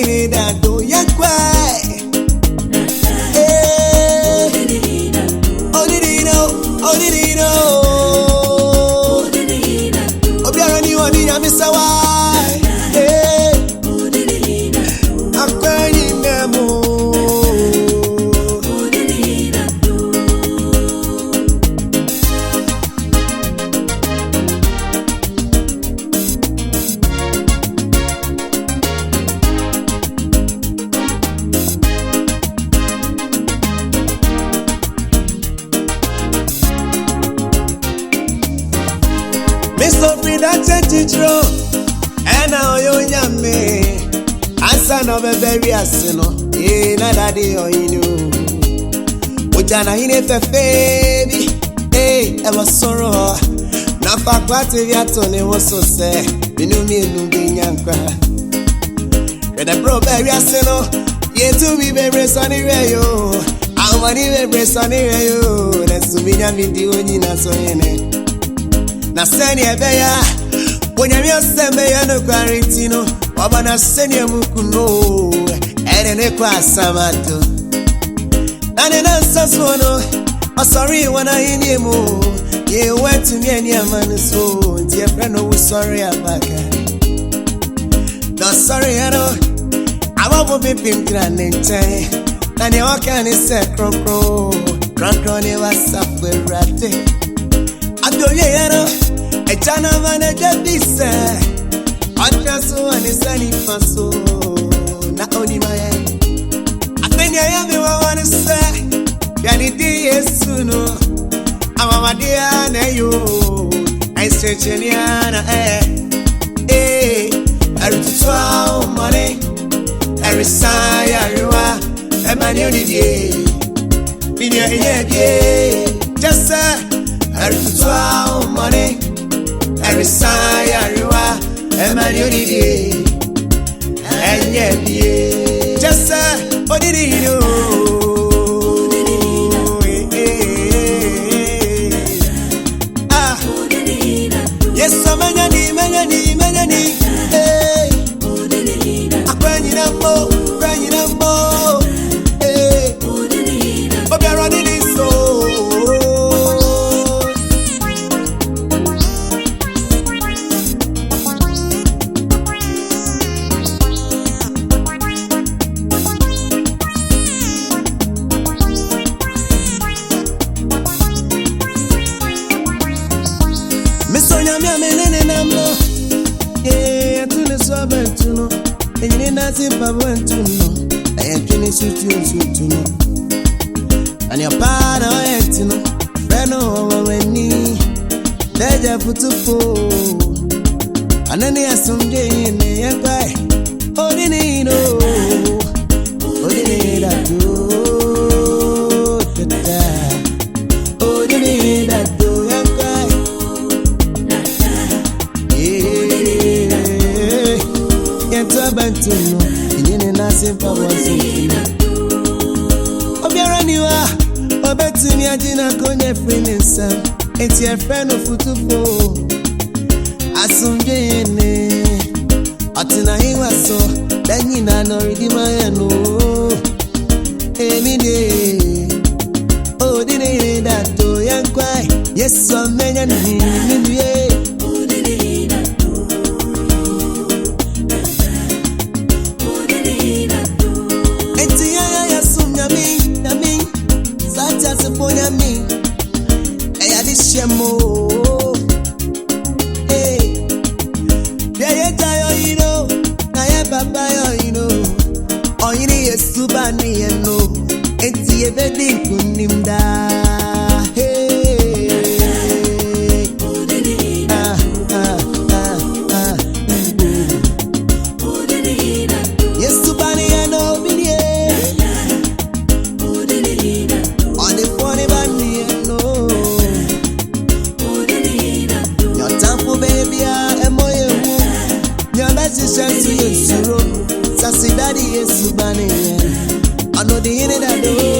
Hene Dada, Yakwe. Odi Hene, Obiarani Odi Yamisawa. Akweni Nemo. Mr. Frida Chetitro, and now you yame. Answer no be very asino, na daddy or you know. Ojana hine baby, ever sorrow. Na fakwati viatone was so say, binu mi nyankwa. The bro very asino, ye to be very sunny rayo. I want to be sunny rayo. Let's be nyami na so yene. Na seni ebeya Bonya miyo sembe ya no quarantino Waba na seni ya mukuno Ene kwa samato Nane na saswono Sorry wana hini mo Ye wetu miye ni amani so Ndiye freno u sorry abaka No sorry ano Awabu bipi mkina nente Nani waka ni se krokro Krokro ni wasapwe rate Adoye yano Ejana mane jebise Atraso anisani faso Na oni maye Atenya yami wawane se Yani di yesu no Amamadia ne yo Aisecheniana Eritutwa umane Erisaya yuwa Emani onidie Minya inyebie Jessa Eritutwa umane Erisaya yuwa Emani onidie Enyebie Jessa Odidino Yes, manyani Akwenyi nambo Obiarani ni so Misonya mi amenene namno atune so bentuno enyine nasi pabentuno ayetune sutuno ani apana ayetino freno wawani deja futupo anani asumje ne yakai Odi Hene Dada Odi Hene Dada yakai Bantuno, in nasi pawazi. Obiarani wa, obetumi ajina konye frenesa. Eti e friend of futupo. Asumje yene, atina hiwa so. Danyi na no ridima yano. Emine, Odi Hene Dada yankwai. Yes, so menya ni ye. Daddy is Subani. I know the Hene Dada.